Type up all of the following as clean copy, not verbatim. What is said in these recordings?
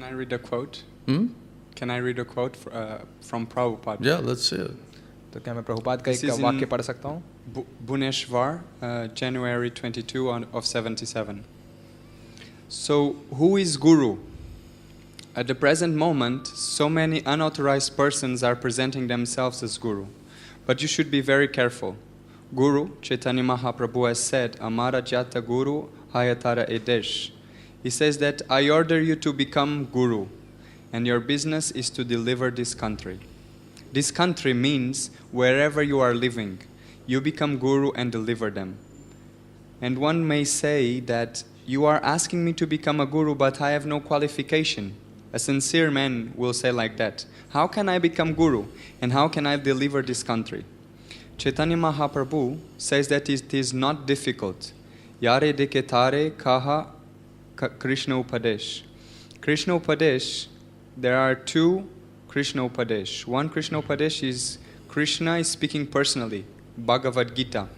I read a quote? Hmm? Can I read a quote from Prabhupada? Yeah, let's see it. तो क्या मैं प्रभुपाद का This एक is in वाक्य पढ़ सकता हूँ? Bhubaneswar, January 22 of 77. So, who is Guru? At the present moment, so many unauthorized persons are presenting themselves as Guru. But you should be very careful. Guru, Chaitanya Mahaprabhu has said, Amara Jata Guru Hayatara Edesh. He says that I order you to become Guru, and your business is to deliver this country. This country means wherever you are living, you become Guru and deliver them. And one may say that you are asking me to become a Guru, but I have no qualification. A sincere man will say like that. How can I become Guru? And how can I deliver this country? Chaitanya Mahaprabhu says that it is not difficult. Yare deketare kaha Krishna Upadesh. Krishna Upadesh, there are two Krishna Upadesh. One Krishna Upadesh is Krishna is speaking personally, Bhagavad Gita.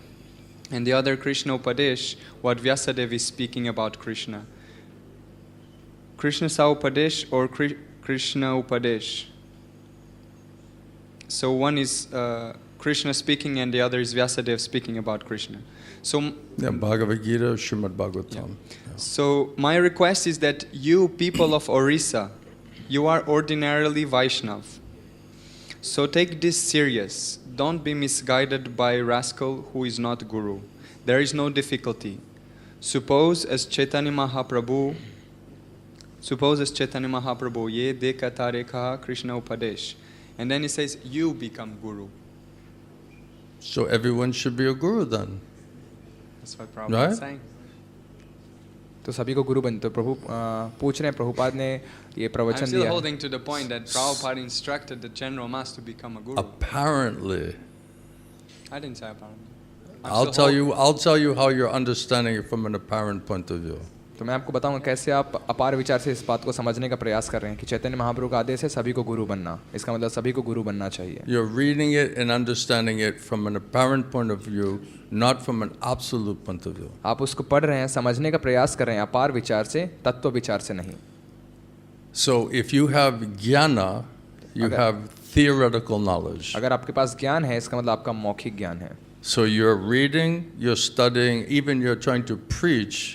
And the other Krishna Upadesh, what Vyasadeva is speaking about Krishna. Krishna Sa Upadesh or Krishna Upadesh. So one is Krishna speaking and the other is Vyasadeva speaking about Krishna. So Yeah, Bhagavad Gita, Srimad Bhagavatam. yeah. So my request is that you people of Orissa, you are ordinarily Vaishnav. So take this serious. Don't be misguided by a rascal who is not Guru. There is no difficulty. Suppose as Chaitanya Mahaprabhu, ye dekatare kaha Krishna Upadesh. And then he says, you become Guru. So everyone should be a guru then. That's what Prabhupada is saying. तो सभी को गुरु बन तो प्रभु पूछ रहे हैं प्रभुपाद ने ये I'm प्रवचन still दिया holding to the point that Prabhupada instructed the general mass to become a Guru. Apparently. I didn't say apparently. I'll tell you how you're understanding it from an apparent point of view. तो मैं आपको बताऊंगा कैसे आप अपार विचार से इस बात को समझने का प्रयास कर रहे हैं कि चैतन्य महाप्रभु का आदेश है सभी को गुरु बनना इसका मतलब सभी को गुरु बनना चाहिए You're reading it and understanding it from an apparent point of view, not from an absolute point of view. आप उसको पढ़ रहे हैं समझने का प्रयास कर रहे हैं अपार विचार से तत्व विचार से नहीं So if you have jnana, you have theoretical knowledge. अगर आपके पास ज्ञान है इसका मतलब आपका मौखिक ज्ञान है So you're reading, you're studying, even you're trying to preach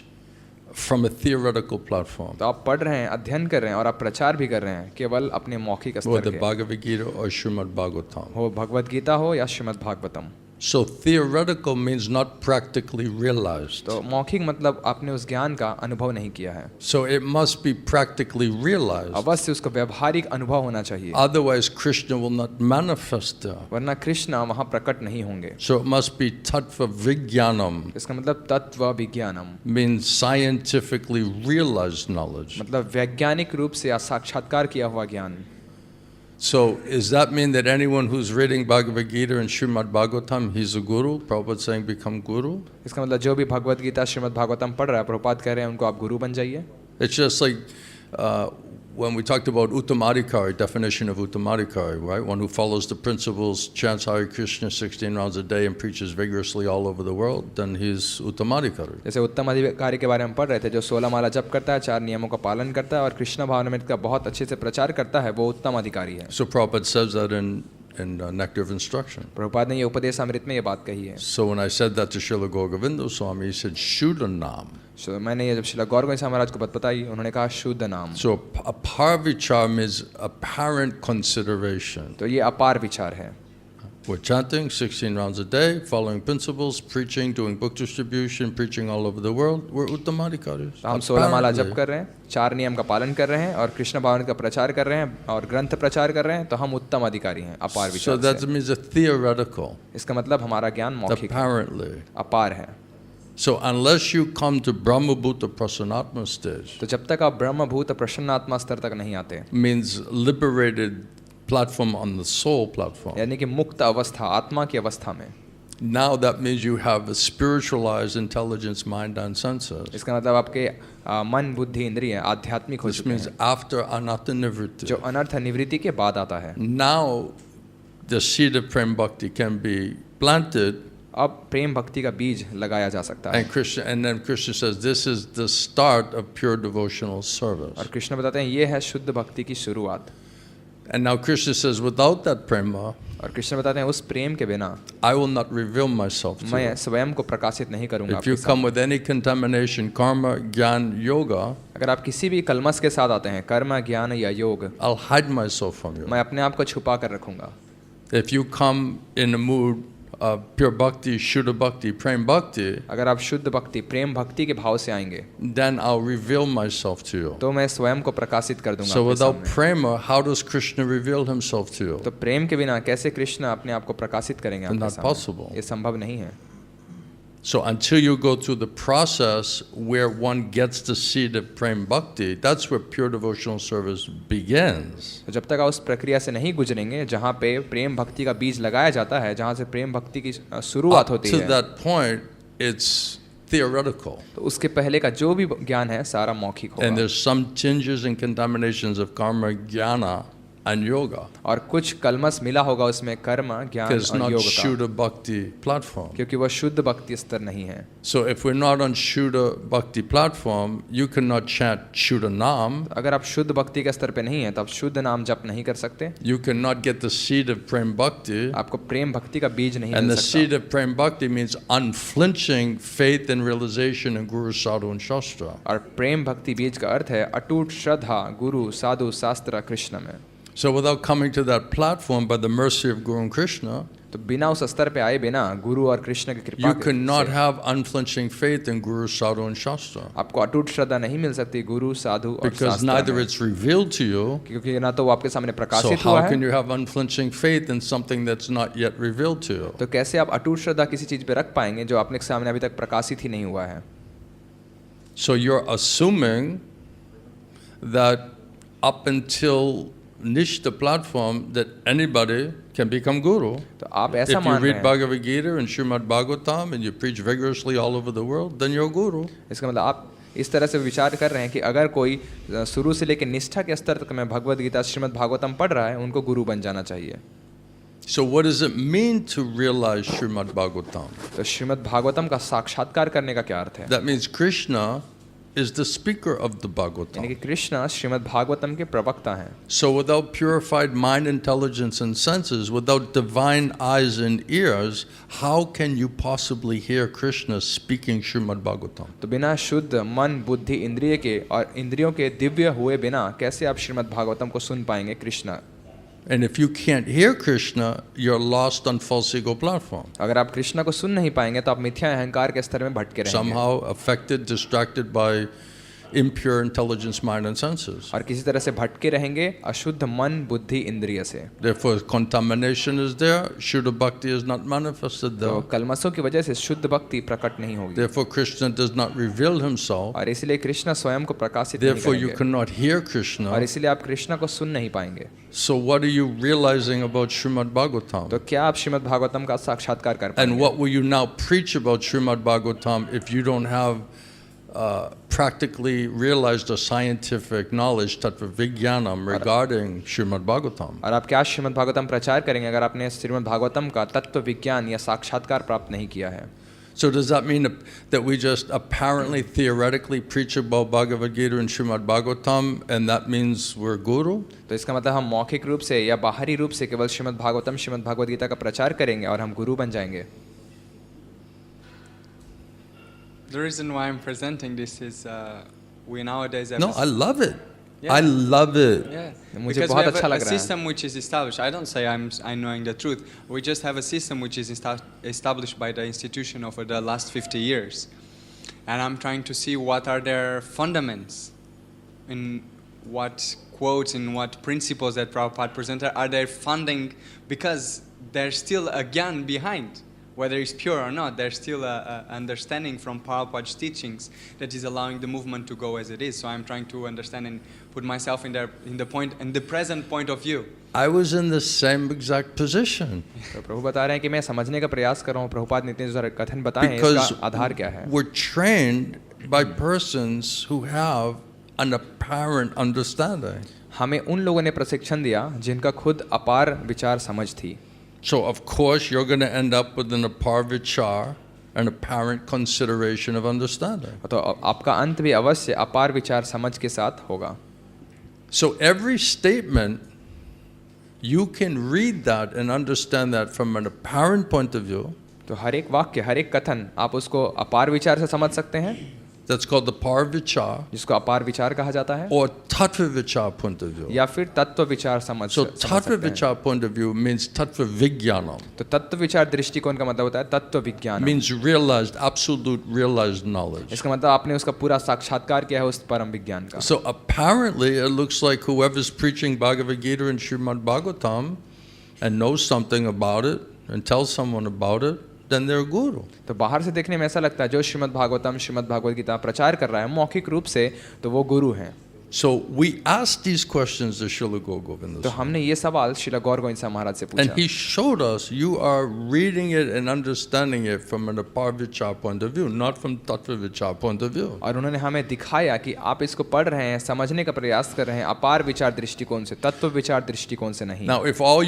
from a theoretical platform. तो आप पढ़ रहे हैं अध्ययन कर रहे हैं और आप प्रचार भी कर रहे हैं केवल अपने मौखिक स्तर Whether के Bhagavad Gita or Srimad Bhagavatam. हो भगवद गीता हो या Shrimad Bhagavatam So theoretical means not practically realized. तो मौखिक मतलब आपने उस ज्ञान का अनुभव नहीं किया है So it must be practically realized. अवश्य उसका व्यवहारिक अनुभव होना चाहिए Otherwise Krishna will not manifest there. वरना कृष्ण वहाँ प्रकट नहीं होंगे So it must be tattva vijnanam, इसका मतलब तत्व विज्ञानम means scientifically realized knowledge. मतलब वैज्ञानिक रूप से या साक्षात्कार किया हुआ ज्ञान So does that mean that anyone who's reading Bhagavad Gita and Srimad Bhagavatam, he's a guru? Prabhupada saying become guru? इसका मतलब जो भी भगवद गीता श्रीमद् भागवतम पढ़ रहा है प्रभुपाद कह रहे हैं उनको आप गुरु बन जाइए It's just like when we talked about Uttamadhikari, definition of Uttamadhikari, right? One who follows the principles, chants Hare Krishna 16 rounds a day and preaches vigorously all over the world, then he's Uttamadhikari. जैसे उत्तम अधिकारी के बारे में पढ़ रहे थे जो 16 माला जप करता है 4 नियमों का पालन करता है और कृष्ण भावनामृत का बहुत अच्छे से प्रचार करता है वो उत्तम अधिकारी है So Prabhupada says that in Nectar of Instruction. Prabhupada ने ये उपदेश अमृत में ये बात कही है So when I said that to Srila Gauragovinda Swami, he said Shuddhanam. So, मैंने ये जब श्रीला गौर गोविंद महाराज को बात बताई उन्होंने कहा शुद्ध नाम So apar vichar means apparent consideration. तो ये अपार विचार है We're chanting 16 rounds a day, following principles, preaching, doing book distribution, preaching all over the world. We're Uttamadhikaris. तो हम 16 माला जप कर रहे हैं 4 नियम का पालन कर रहे हैं और कृष्ण भावन का प्रचार कर रहे हैं और ग्रंथ प्रचार कर रहे हैं तो हम उत्तम अधिकारी हैं अपार So विचार that से means a theoretical, इसका मतलब हमारा ज्ञान मौखिक है apparently. अपार है So unless you come to Brahmabhuta Prasanatma stage, तो जब तक आप ब्रह्मभूत प्रसन्नात्मा स्तर तक नहीं आते means liberated platform on the soul platform. यानी कि मुक्त अवस्था आत्मा की अवस्था में Now that means you have a spiritualized intelligence, mind and senses. इसका मतलब आपके मन बुद्धि इंद्रिय आध्यात्मिक हो This चुके means हैं after anatta nivriti. जो अनर्थ निवृत्ति के बाद आता है Now the seed of prem bhakti can be planted अब प्रेम भक्ति का बीज लगाया जा सकता है। And then Krishna says, this is the start of pure devotional service. और कृष्ण बताते हैं ये है शुद्ध भक्ति की शुरुआत। And now Krishna says, without that prema, और कृष्ण बताते हैं उस प्रेम के बिना I will not reveal myself to मैं you. स्वयं को प्रकाशित नहीं करूंगा If you आपके come with any contamination, karma, jnana, yoga, साथ। अगर आप किसी भी कलमस के साथ आते हैं, कर्म, ज्ञान या योग, I'll hide myself from you. मैं अपने आप को छुपा कर रखूंगा। If you come in a mood of pure bhakti, shuddha bhakti, prem bhakti, अगर आप शुद्ध भक्ति, प्रेम भक्ति के भाव से आएंगे then I'll reveal myself to you. तो मैं स्वयं को प्रकाशित कर दूंगा So आपके without सामने। prema, how does Krishna reveal himself to you? तो प्रेम के बिना कैसे कृष्ण अपने आप को प्रकाशित करेंगे आपके Not सामने? possible. ये संभव नहीं है। So until you go through the process where one gets the seed of prem bhakti, that's where pure devotional service begins. तो जब तक आप उस प्रक्रिया से नहीं गुजरेंगे जहाँ पे प्रेम भक्ति का बीज लगाया जाता है, जहाँ से प्रेम भक्ति की शुरुआत Up होती to है, that point, it's theoretical. तो उसके पहले का जो भी ज्ञान है सारा मौखिक And होगा। there's some tinges and contaminations of karma, jnana, and yoga. और कुछ कलमस मिला होगा उसमें कर्म, ज्ञान Because it's और not योग का, Shuddha Bhakti platform. क्योंकि वह शुद्ध भक्ति स्तर नहीं है। So if we're not on Shuddha Bhakti platform, you cannot chant Shuddha Nam, अगर आप शुद्ध भक्ति के स्तर पे नहीं है तो आप शुद्ध नाम जप नहीं कर सकते, you cannot get the seed of Prem Bhakti. आपको प्रेम भक्ति का बीज नहीं And मिल the सकता। seed of Prem Bhakti means unflinching faith and realization in Guru, Sadhu and Shastra. और प्रेम भक्ति बीज का अर्थ है अटूट श्रद्धा गुरु, साधु, शास्त्र, कृष्ण में। So without coming to that platform by the mercy of Guru and Krishna, तो बिना उस स्तर पे आए बिना गुरु और कृष्ण की कृपा you के cannot से have unflinching faith in Guru, Sadhu and Shastra. आपको अटूट श्रद्धा नहीं मिल सकती गुरु, साधु और Because शास्त्र neither में, it's revealed to you, क्योंकि ना तो वो आपके सामने so प्रकाशित हुआ how can है, you have unflinching faith in something that's not yet revealed to you? तो कैसे आप अटूट श्रद्धा किसी चीज पे रख पाएंगे जो आपके सामने अभी तक प्रकाशित ही नहीं हुआ है। So you're assuming that up until Nishta platform that anybody can become guru. तो आप If ऐसा you मान रहे read हैं, Bhagavad Gita and Srimad Bhagavatam and you preach vigorously all over the world, then you're a guru. इसका मतलब आप इस तरह से विचार कर रहे हैं कि अगर कोई शुरू से लेकर निष्ठा के स्तर तक में भगवद गीता, श्रीमद् भागवतम पढ़ रहा है, उनको गुरु बन जाना चाहिए। So what does it mean to realize Srimad Bhagavatam? तो श्रीमद् भागवतम का साक्षात्कार करने का क्या अर्थ है? That means Krishna is the speaker of the यानी Bhagavatam. कि कृष्ण श्रीमद् भागवतम के प्रवक्ता हैं। So without purified mind, intelligence, and senses, without divine eyes and ears, how can you possibly hear Krishna speaking Srimad Bhagavatam? तो बिना शुद्ध मन, बुद्धि, इंद्रिय के और इंद्रियों के दिव्य हुए बिना कैसे आप श्रीमद् भागवतम को सुन पाएंगे Krishna? And if you can't hear Krishna, you're lost on false ego platform. अगर आप कृष्ण को सुन नहीं पाएंगे तो आप मिथ्या अहंकार के स्तर में भटके रहेंगे Somehow affected, distracted by impure intelligence, mind, and senses. और किसी तरह से भटके रहेंगे अशुद्ध मन, बुद्धि, इंद्रिय से। Therefore, contamination is there. Shuddha Bhakti is not manifested तो there. कलमसों की वजह से शुद्ध भक्ति प्रकट नहीं होगी Therefore, Krishna does not reveal himself. और इसलिए कृष्ण स्वयं को प्रकाशित नहीं Therefore, you करेंगे cannot hear और Krishna. इसलिए आप कृष्ण को सुन नहीं पाएंगे। So, what are you realizing about Srimad Bhagavatam? तो क्या आप श्रीमद् भागवतम का साक्षात्कार कर And पाएंगे? what will you now preach about Srimad Bhagavatam if you don't have practically realized a scientific knowledge, tattva vijnanam, regarding Srimad Bhagavatam? और आप क्या श्रीमद् भागवतम प्रचार करेंगे अगर आपने श्रीमद् भागवतम का तत्व विज्ञान या साक्षात्कार प्राप्त नहीं किया है? So does that mean that we just apparently theoretically preach about Bhagavad Gita and Srimad Bhagavatam and that means we're guru? तो इसका मतलब हम मौखिक रूप से या बाहरी रूप से केवल श्रीमद् भागवतम, श्रीमद् भागवत गीता का प्रचार करेंगे और हम गुरु बन जाएंगे? The reason why I'm presenting this is we nowadays have No, I love it. Yeah. I love it. yeah, मुझे because we बहुत have अच्छा a लग रहा है। system which is established. I don't say I'm knowing the truth. We just have a system which is established by the institution over the last 50 years, and I'm trying to see what are their fundaments, in what quotes, in what principles that Prabhupada presented are they funding, because there's still a gyan behind. Whether it's pure or not, there's still a understanding from Prabhupada's teachings that is allowing the movement to go as it is. So I'm trying to understand and put myself in the present point of view. I was in the same exact position. तो प्रभु बता रहे हैं कि मैं समझने का प्रयास कर रहा हूँ प्रभुपाद ने इतने सारे कथन बताए हैं, Because इसका आधार क्या है? we're trained by persons who have an apparent understanding. हमें उन लोगों ने प्रशिक्षण दिया जिनका खुद अपार विचार समझ थी। So of course you're going to end up with an aparvichar, an apparent consideration of understanding. तो आपका अंत भी अवश्य अपार विचार समझ के साथ होगा. So every statement, you can read that and understand that from an apparent point of view. तो हर एक वाक्य, हर एक कथन आप उसको अपार विचार से समझ सकते हैं, That's called the parvichar जिसको अपार विचार कहा जाता है, or tattva vichar point of view. या फिर तत्व विचार समझ So समझ tattva सकते हैं. vichar point of view means tattva vigyanam. तो तत्व विचार दृष्टिकोण का मतलब होता है तत्व विज्ञान. Means realized, absolute realized knowledge. इसका मतलब आपने उसका पूरा साक्षात्कार किया है उस परम विज्ञान का. So apparently it looks like whoever's preaching Bhagavad Gita and Srimad Bhagavatam and knows something about it and tells someone about it, then they're guru. तो बाहर से देखने में ऐसा लगता है जो श्रीमद् भागवतम श्रीमद् भागवत गीता प्रचार कर रहा है मौखिक रूप से, तो वो गुरु हैं. So we asked these questions to Srila Gaur Govinda तो Swami. हमने ये सवाल श्रील गौर गोविंद साहब महाराज से And पूछा, he showed us you are reading it and understanding it from an aparvichar point of view, not from tattva vichar point of view. और उन्होंने हमें दिखाया कि आप इसको पढ़ रहे हैं, समझने का प्रयास कर रहे हैं अपार विचार दृष्टिकोण से, तत्व विचार दृष्टिकोण से नहीं. Now, if all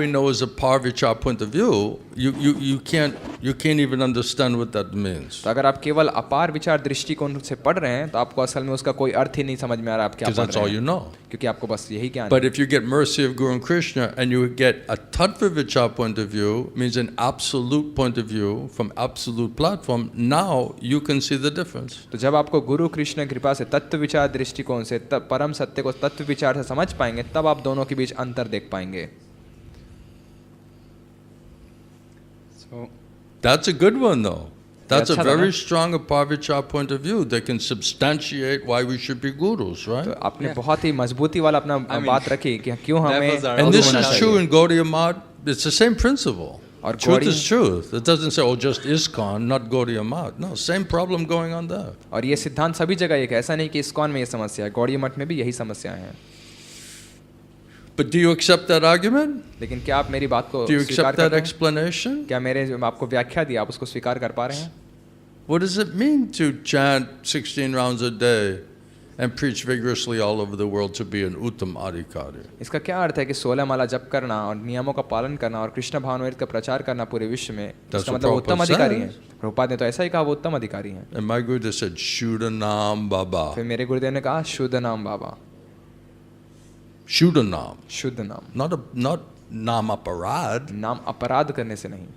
we know is a parvichar point of view, you can't even understand what that means. तो अगर आप केवल अपार विचार दृष्टिकोण से पढ़ रहे हैं तो आपको असल में उसका कोई अर्थ ही नहीं समझ में आ रहा आप क्या Because पढ़ that's रहे all हैं, you know. क्योंकि आपको बस यही ज्ञान है. But if you get mercy of Guru and Krishna and you get a tattva vichar point of view, means an absolute point of view from absolute platform, now you can see the difference. तो जब आपको गुरु कृष्ण की कृपा से तत्व विचार दृष्टिकोण से परम सत्य को तत्व विचार से समझ पाएंगे, तब आप दोनों के बीच अंतर देख पाएंगे. So, That's a good one though. That's a अच्छा very लगा. strong aparvichar point of view that can substantiate why we should be gurus, right? तो आपने बहुत ही मजबूती वाला अपना बात रखी कि क्यों हमें levels are Guru And this होना is चाहिए. true in Gaudiya Math. It's the same principle. और Truth Gaudi- is truth. It doesn't say, oh, just ISKCON, not Gaudiya Math. No, same problem going on there. और ये सिद्धांत सभी जगह एक है, ऐसा नहीं कि इस्कॉन में ये समस्या है, गौड़ीय मठ में भी यही समस्याएं हैं. But do you accept that argument? लेकिन क्या आप मेरी बात को Do you स्वीकार accept that करते हैं? explanation? क्या मेरे जो आपको व्याख्या दी आप उसको स्वीकार कर पा रहे हैं? What does it mean to chant 16 rounds a day and preach vigorously all over the world to be an Uttam Adhikari? इसका क्या अर्थ है कि 16 माला जप करना और नियमों का पालन करना और कृष्ण भावनामृत का प्रचार करना पूरे विश्व में, That's इसका what मतलब वो उत्तम Prabhupada अधिकारी हैं. says. प्रभुपाद ने तो ऐसा ही कहा, वो उत्तम अधिकारी हैं. And my Guru said, Shuddhanam Baba. फिर मेरे गुरुदेव ने कहा शुद्ध नाम बाबा, Shuddhanam. शुद्ध नाम, Not Nam Aparad. नाम अपराध करने से नहीं.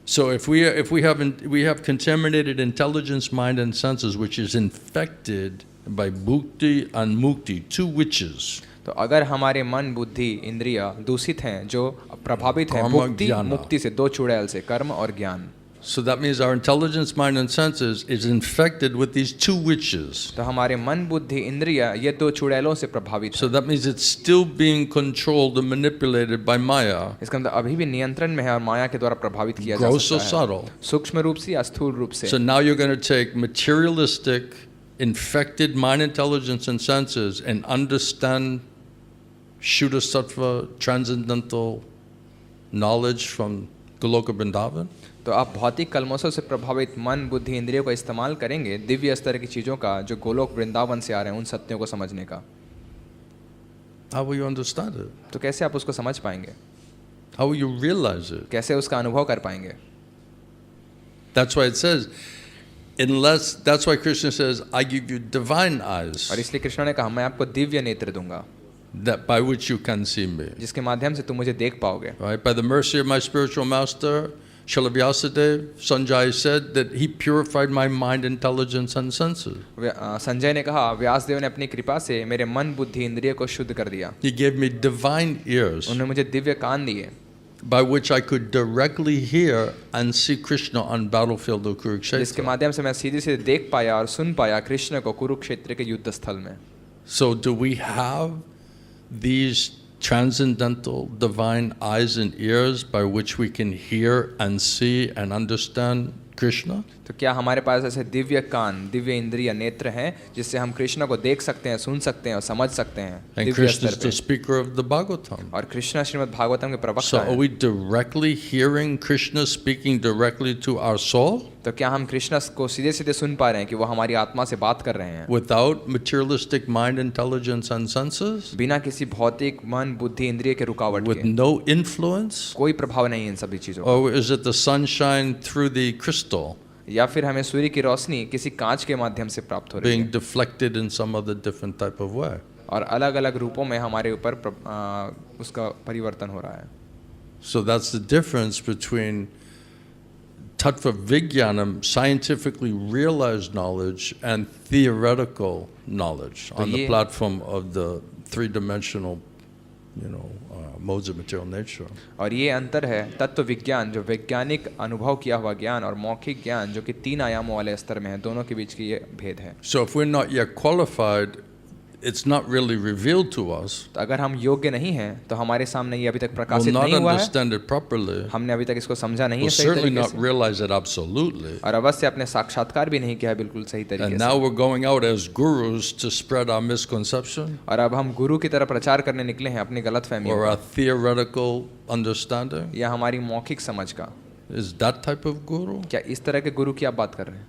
So if we have contaminated intelligence, mind, and senses, which is infected by bhukti and mukti, two witches, तो अगर हमारे मन बुद्धि इंद्रिय दूषित हैं, जो प्रभावित हैं कर्म, भुक्ति ज्ञान. मुक्ति से, दो चुड़ैल से, कर्म और ज्ञान, so that means our intelligence, mind, and senses is infected with these two witches. तो हमारे मन बुद्धि इंद्रिय ये दो चुड़ैलों से प्रभावित So हैं. that means it's still being controlled and manipulated by Maya, इसका मतलब अभी भी नियंत्रण में है और माया के द्वारा प्रभावित किया जा gross or सकता है, subtle. सूक्ष्म रूप से या स्थूल रूप से. So now you're going to take materialistic, infected mind, intelligence, and senses and understand Shuddha Sattva, transcendental knowledge from Goloka Vrindavan? तो आप भौतिक कलमों से प्रभावित मन बुद्धि इंद्रियों का इस्तेमाल करेंगे दिव्य स्तर की चीज़ों का जो गोलोक वृंदावन से आ रहे हैं उन सत्यों को समझने का. How will you understand it? तो कैसे आप उसको समझ पाएंगे, How will you realize it? कैसे उसका अनुभव कर पाएंगे? That's why it says, that's why Krishna says, I give you divine eyes और इसलिए कृष्ण ने कहा मैं आपको दिव्य नेत्र दूंगा that by which you can see me. जिसके माध्यम से तुम मुझे देख पाओगे. Right? By the mercy of my spiritual master, Srila Vyasadeva, Sanjay said that he purified my mind, intelligence, and senses. Sanjay ने कहा व्यासदेव ने अपनी कृपा से मेरे मन बुद्धि इंद्रिय को शुद्ध कर दिया. He gave me divine ears उन्होंने मुझे दिव्य कान दिए by which I could directly hear and see Krishna on battlefield of जिसके Kurukshetra. माध्यम से मैं सीधे सीधे देख पाया और सुन पाया कृष्ण को कुरुक्षेत्र के युद्ध स्थल में. So do we have these transcendental divine eyes and ears by which we can hear and see and understand Krishna? तो क्या हमारे पास ऐसे दिव्य कान दिव्य इंद्रिय नेत्र हैं जिससे हम कृष्ण को देख सकते हैं, सुन सकते हैं और समझ सकते हैं And दिव्य Krishna स्तर is the पे. speaker of the Bhagavatam. और कृष्ण श्रीमद् भागवतम के So प्रवक्ता are हैं. we directly hearing Krishna speaking directly to our soul? तो क्या हम कृष्ण को सीधे सीधे सुन पा रहे हैं कि वो हमारी आत्मा से बात कर रहे हैं without materialistic mind, intelligence, and senses, बिना किसी भौतिक मन बुद्धि इंद्रिय के रुकावट with के? no influence? कोई प्रभाव नहीं इन सभी चीजों का। Or is it the sunshine through the crystal या फिर हमें सूर्य की रोशनी किसी कांच के माध्यम से प्राप्त हो रही being है deflected in some other different type of way? और अलग अलग रूपों में हमारे ऊपर उसका परिवर्तन हो रहा है। So that's the difference between Tattva Vijnanam, scientifically realized knowledge, and theoretical knowledge on the ye- platform of the three-dimensional, modes of material nature. और ये अंतर है तत्व विज्ञान जो वैज्ञानिक अनुभव किया हुआ ज्ञान और मौखिक ज्ञान जो कि 3 आयामों वाले स्तर में है, दोनों के बीच की ये भेद है। So if we're not yet qualified, it's not really revealed to us. तो अगर हम योग्य नहीं हैं तो हमारे सामने ये अभी तक We'll प्रकाशित not नहीं हुआ है, understand it properly. हमने अभी तक इसको समझा नहीं है We'll सही certainly तरीके not से, realize it absolutely. और अवश्य अपने साक्षात्कार भी नहीं किया है बिल्कुल सही तरीके And से। now we're going out as gurus to spread our misconception और अब हम गुरु की तरह प्रचार करने निकले हैं अपनी गलतफहमियों or का, our theoretical understanding. या हमारी मौखिक समझ का। Is that type of guru? क्या इस तरह के गुरु की आप बात कर रहे हैं?